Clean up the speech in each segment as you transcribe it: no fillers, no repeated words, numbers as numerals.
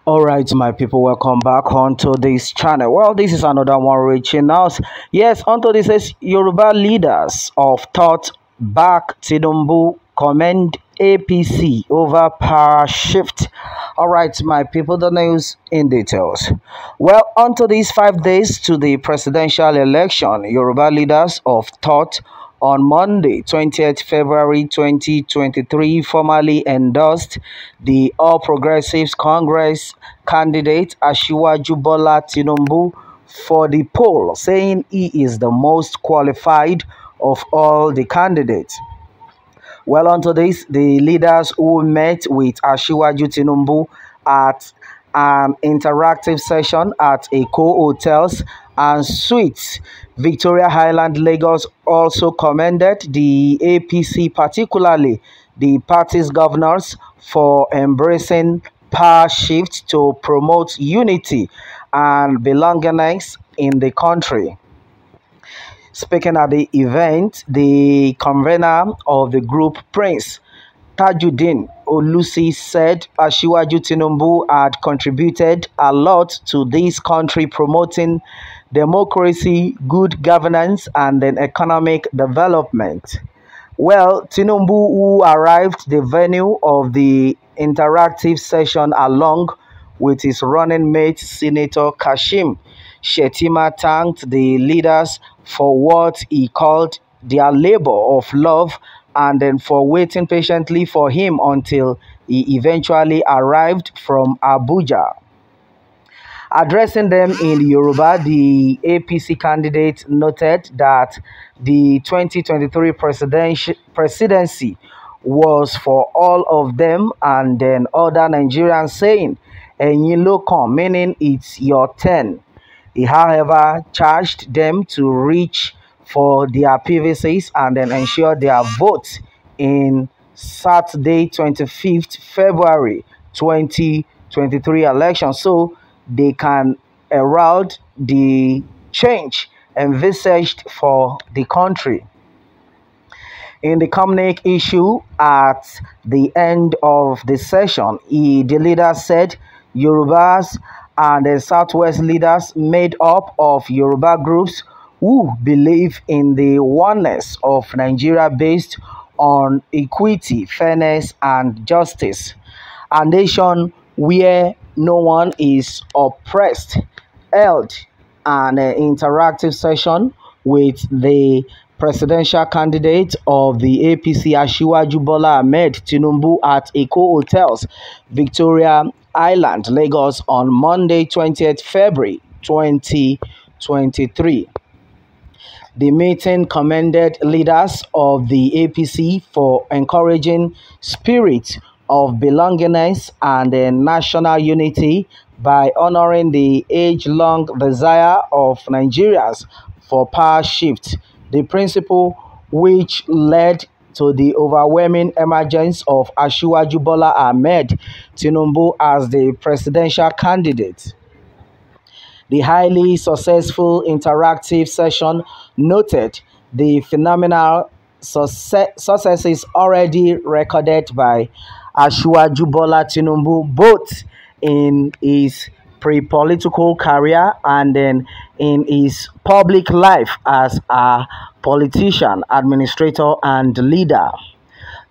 All right, my people, welcome back onto this channel. Well, this is another one reaching out. Yes, onto this is Yoruba leaders of thought back Tinubu commend APC over power shift. All right, my people, the news in details. Well, onto these 5 days to the presidential election, Yoruba leaders of thought on Monday, 20th February 2023, formally endorsed the All Progressives Congress candidate Asiwaju Bola Tinubu for the poll, saying he is the most qualified of all the candidates. Well, onto this, the leaders who met with Asiwaju Tinubu at an interactive session at Eko Hotels and Suites, Victoria Highland, Lagos, also commended the APC, particularly the party's governors, for embracing power shift to promote unity and belongingness in the country. Speaking at the event, the convener of the group, Prince Tajuddin Olusi, said Asiwaju Tinubu had contributed a lot to this country, promoting democracy, good governance, and then economic development. Well, Tinubu, who arrived the venue of the interactive session along with his running mate, Senator Kashim Shettima, thanked the leaders for what he called their labor of love and then for waiting patiently for him until he eventually arrived from Abuja. Addressing them in Yoruba, the APC candidate noted that the 2023 presidency was for all of them and then other Nigerians, saying, "Ẹ̀yin ló kàn," meaning it's your turn. He, however, charged them to reach for their PVCs and then ensure their vote in Saturday, 25th February 2023 election, so they can herald the change envisaged for the country. In the communique issue at the end of the session, the leader said Yorubas and the Southwest leaders made up of Yoruba groups who believe in the oneness of Nigeria based on equity, fairness, and justice. A nation where no one is oppressed, held an interactive session with the presidential candidate of the APC, Asiwaju Bola Ahmed Tinubu, at Eko Hotels, Victoria Island, Lagos, on Monday, 20th February 2023. The meeting commended leaders of the APC for encouraging spirit of belongingness and national unity by honoring the age-long desire of Nigerians for power shift, the principle which led to the overwhelming emergence of Asiwaju Bola Ahmed Tinubu as the presidential candidate. The highly successful interactive session noted the phenomenal successes already recorded by Asiwaju Bola Tinubu, both in his pre-political career and then in his public life as a politician, administrator, and leader.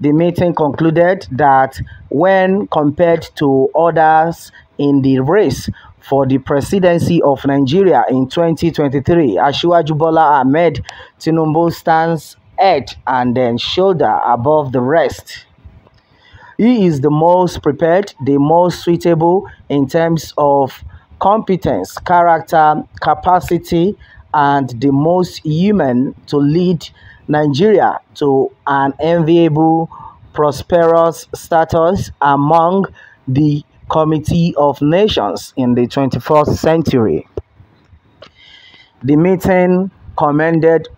The meeting concluded that when compared to others in the race for the presidency of Nigeria in 2023, Asiwaju Bola Ahmed Tinubu stands head and then shoulder above the rest. He is the most prepared, the most suitable in terms of competence, character, capacity, and the most human to lead Nigeria to an enviable, prosperous status among the Committee of Nations in the 21st century. The meeting commended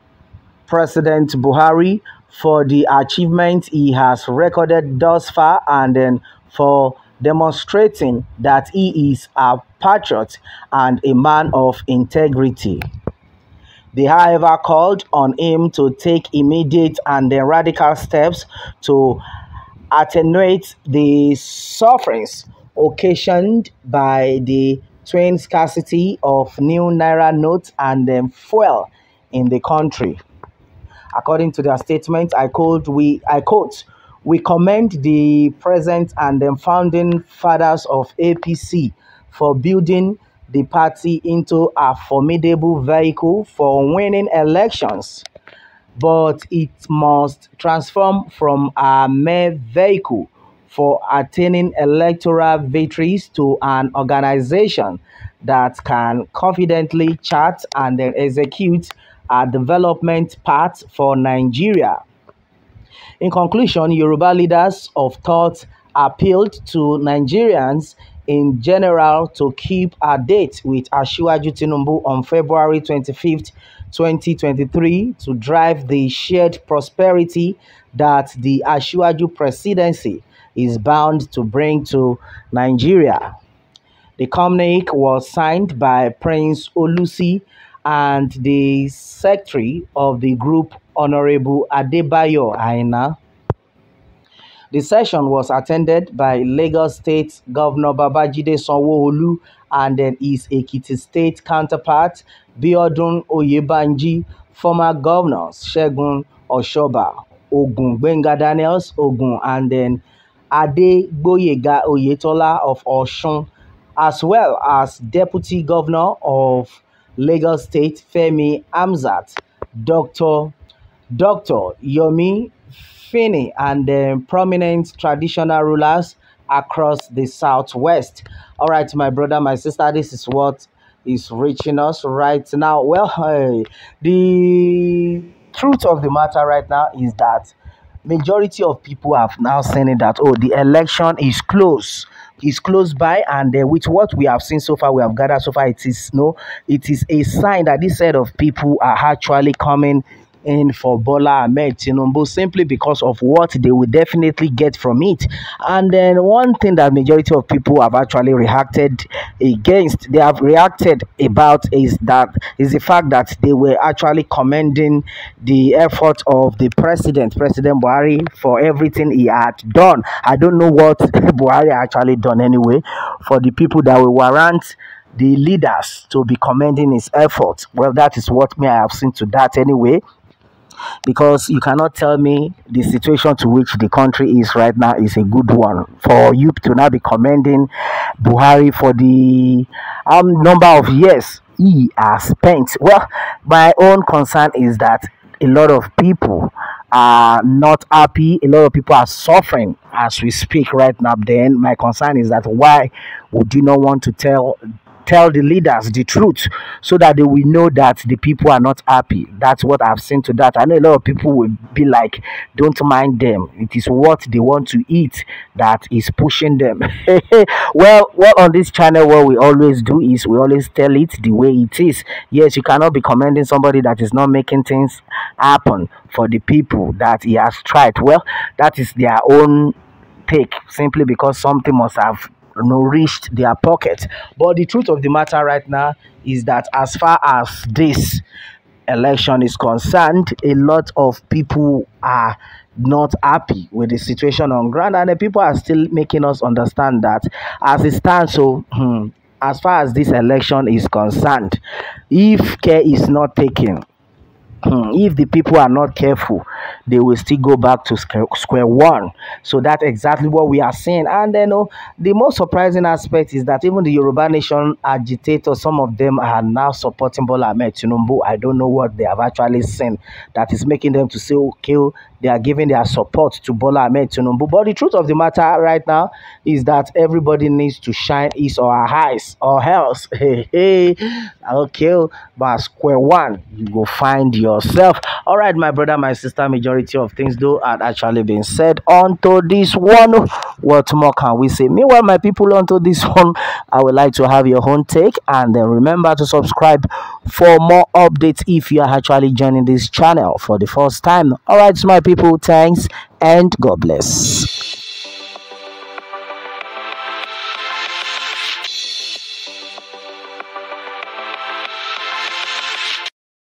President Buhari for the achievements he has recorded thus far and then for demonstrating that he is a patriot and a man of integrity. They, however, called on him to take immediate and then radical steps to attenuate the sufferings occasioned by the twin scarcity of new naira notes and fuel in the country. According to their statement, I quote, we commend the present and the founding fathers of APC for building the party into a formidable vehicle for winning elections, but it must transform from a mere vehicle for attaining electoral victories to an organization that can confidently chart and then execute a development path for Nigeria. In conclusion, Yoruba leaders of thought appealed to Nigerians in general to keep a date with Asiwaju Tinubu on February 25th, 2023 to drive the shared prosperity that the Asiwaju presidency is bound to bring to Nigeria. The communique was signed by Prince Olusi and the secretary of the group, Honorable Adebayo Aina. The session was attended by Lagos State Governor Babajide Sanwo-Olu and then his Ekiti State counterpart, Biodun Oyebanji, former governors Segun Oshoba, Ogun Gbenga Daniels, Ogun, and then Adegboyega Oyetola of Osun, as well as Deputy Governor of Lagos State Femi Hamzat, Dr. Yomi Fînàlly, and prominent traditional rulers across the southwest. All right, my brother, my sister, this is what is reaching us right now. Well, the truth of the matter right now is that majority of people have now seen it that, oh, the election is close by, and with what we have seen so far, we have gathered so far, it is a sign that this set of people are actually coming in for Bola Tinubu simply because of what they will definitely get from it. And then one thing that majority of people have actually reacted against, they have reacted about, is the fact that they were actually commending the effort of the President Buhari, for everything he had done. I don't know what Buhari actually done anyway for the people that will warrant the leaders to be commending his effort. Well, that is what me I have seen to that anyway, because you cannot tell me the situation to which the country is right now is a good one for you to now be commending Buhari for the number of years he has spent. Well, my own concern is that a lot of people are not happy, a lot of people are suffering as we speak right now. Then my concern is that why would you not want to tell the leaders the truth, so that they will know that the people are not happy? That's what I've seen to that. I know a lot of people will be like, don't mind them, it is what they want to eat that is pushing them. Well, on this channel, what we always do is we always tell it the way it is. Yes, you cannot be commending somebody that is not making things happen for the people that he has tried. Well, that is their own take, simply because something must have reached their pocket. But the truth of the matter right now is that as far as this election is concerned, a lot of people are not happy with the situation on ground, and the people are still making us understand that as it stands, so as far as this election is concerned, if care is not taken, if the people are not careful, they will still go back to square one. So that's exactly what we are seeing. And then the most surprising aspect is that even the Yoruba nation agitators, some of them are now supporting Bola Tinubu. I don't know what they have actually seen that is making them to say, okay, they are giving their support to Bola Tinubu. But the truth of the matter right now is that everybody needs to shine his or her eyes, or else, okay, by square one, you go find yourself. All right, my brother, my sister, majority of things though had actually been said onto this one. What more can we say? Meanwhile, my people, onto this one, I would like to have your own take, and then remember to subscribe for more updates if you are actually joining this channel for the first time. All right, my people, thanks and God bless.